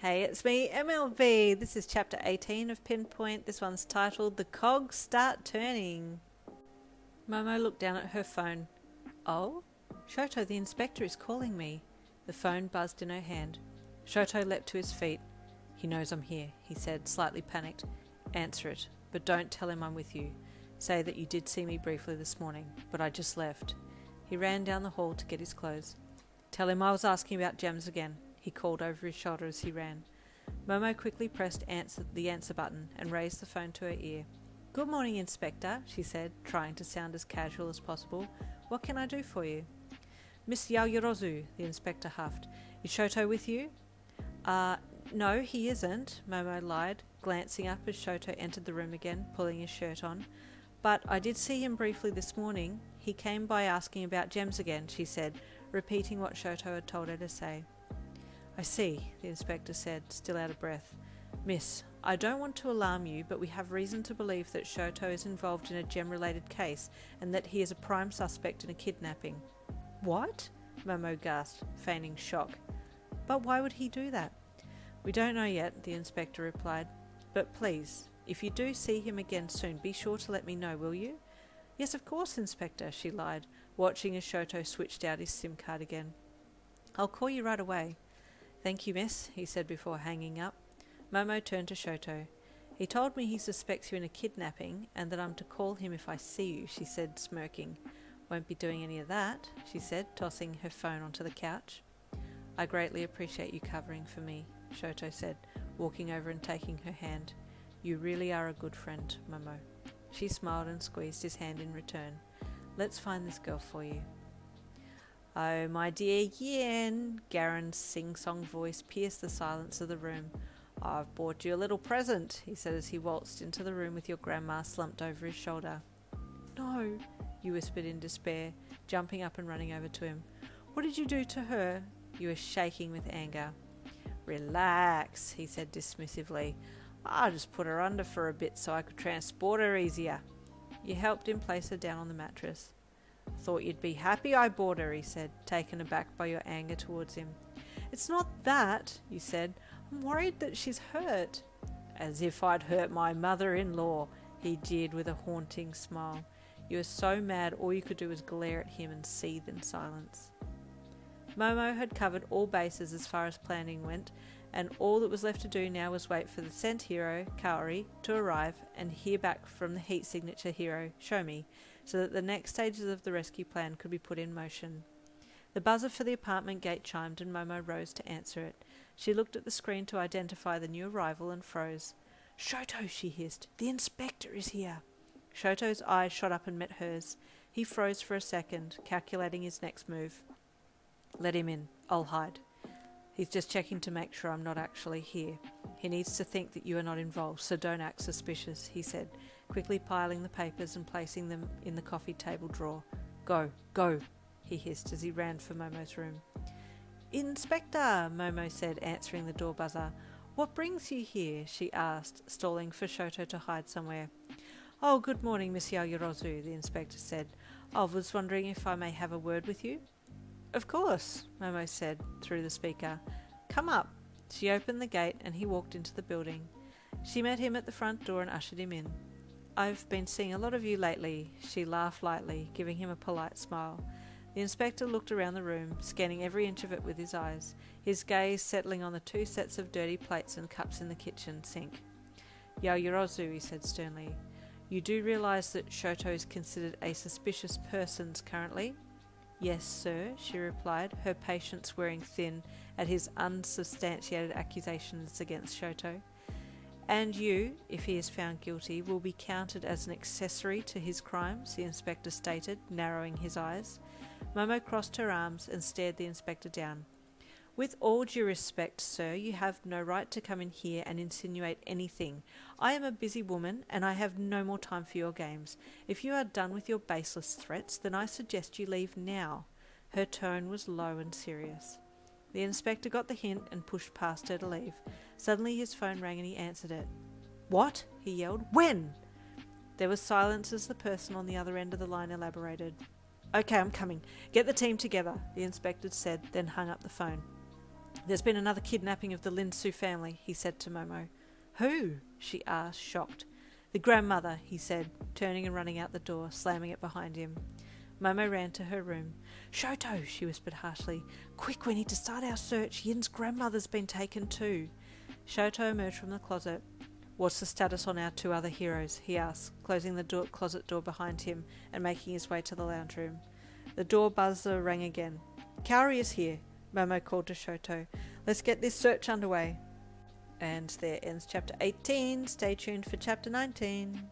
Hey, it's me, MLB. This is chapter 18 of Pinpoint. This one's titled The Cogs Start Turning. Momo looked down at her phone. Oh? Shoto, the inspector is calling me. The phone buzzed in her hand. Shoto leapt to his feet. He knows I'm here, he said, slightly panicked. Answer it, but don't tell him I'm with you. Say that you did see me briefly this morning, but I just left. He ran down the hall to get his clothes. Tell him I was asking about gems again, he called over his shoulder as he ran. Momo quickly pressed the answer button and raised the phone to her ear. Good morning, Inspector, she said, trying to sound as casual as possible. What can I do for you? Miss Yaoyorozu, the inspector huffed. Is Shoto with you? No, he isn't, Momo lied, glancing up as Shoto entered the room again, pulling his shirt on. But I did see him briefly this morning. He came by asking about gems again, she said, repeating what Shoto had told her to say. I see, the inspector said, still out of breath. Miss, I don't want to alarm you, but we have reason to believe that Shoto is involved in a gem-related case and that he is a prime suspect in a kidnapping. What? Momo gasped, feigning shock. But why would he do that? We don't know yet, the inspector replied. But please, if you do see him again soon, be sure to let me know, will you? Yes, of course, Inspector, she lied, watching as Shoto switched out his SIM card again. I'll call you right away. Thank you, miss, he said before hanging up. Momo turned to Shoto. He told me he suspects you in a kidnapping and that I'm to call him if I see you, she said, smirking. Won't be doing any of that, she said, tossing her phone onto the couch. I greatly appreciate you covering for me, Shoto said, walking over and taking her hand. You really are a good friend, Momo. She smiled and squeezed his hand in return. Let's find this girl for you. Oh, my dear Yin, Garen's sing-song voice pierced the silence of the room. I've bought you a little present, he said as he waltzed into the room with your grandma slumped over his shoulder. No, you whispered in despair, jumping up and running over to him. What did you do to her? You were shaking with anger. Relax, he said dismissively. I just put her under for a bit so I could transport her easier. You helped him place her down on the mattress. Thought you'd be happy I bought her, he said, taken aback by your anger towards him. It's not that, you said. I'm worried that she's hurt. As if I'd hurt my mother-in-law, he jeered with a haunting smile. You were so mad all you could do was glare at him and seethe in silence. Momo had covered all bases as far as planning went, and all that was left to do now was wait for the sent hero, Kaori, to arrive and hear back from the heat signature hero, Shomi, so that the next stages of the rescue plan could be put in motion. The buzzer for the apartment gate chimed and Momo rose to answer it. She looked at the screen to identify the new arrival and froze. Shoto, she hissed. The inspector is here. Shoto's eyes shot up and met hers. He froze for a second, calculating his next move. Let him in. I'll hide. He's just checking to make sure I'm not actually here. He needs to think that you are not involved, so don't act suspicious, he said, quickly piling the papers and placing them in the coffee table drawer. Go, go, he hissed as he ran for Momo's room. Inspector, Momo said, answering the door buzzer. What brings you here? She asked, stalling for Shoto to hide somewhere. Oh, good morning, Miss Yaoyorozu, the inspector said. I was wondering if I may have a word with you. Of course, Momo said, through the speaker. Come up. She opened the gate and he walked into the building. She met him at the front door and ushered him in. I've been seeing a lot of you lately, she laughed lightly, giving him a polite smile. The inspector looked around the room, scanning every inch of it with his eyes, his gaze settling on the 2 sets of dirty plates and cups in the kitchen sink. Yaoyorozu, he said sternly, you do realise that Shoto is considered a suspicious person currently? Yes, sir, she replied, her patience wearing thin at his unsubstantiated accusations against Shoto. And you, if he is found guilty, will be counted as an accessory to his crimes, the inspector stated, narrowing his eyes. Momo crossed her arms and stared the inspector down. With all due respect, sir, you have no right to come in here and insinuate anything. I am a busy woman, and I have no more time for your games. If you are done with your baseless threats, then I suggest you leave now. Her tone was low and serious. The inspector got the hint and pushed past her to leave. Suddenly his phone rang and he answered it. What? He yelled. When? There was silence as the person on the other end of the line elaborated. Okay, I'm coming. Get the team together, the inspector said, then hung up the phone. "There's been another kidnapping of the Linsu family," he said to Momo. "Who?" she asked, shocked. "The grandmother," he said, turning and running out the door, slamming it behind him. Momo ran to her room. "Shoto," she whispered harshly. "Quick, we need to start our search. Yin's grandmother's been taken too." Shoto emerged from the closet. "What's the status on our 2 other heroes?" he asked, closing the closet door behind him and making his way to the lounge room. The door buzzer rang again. "Kaori is here," Momo called to Shoto. "Let's get this search underway." And there ends chapter 18. Stay tuned for chapter 19.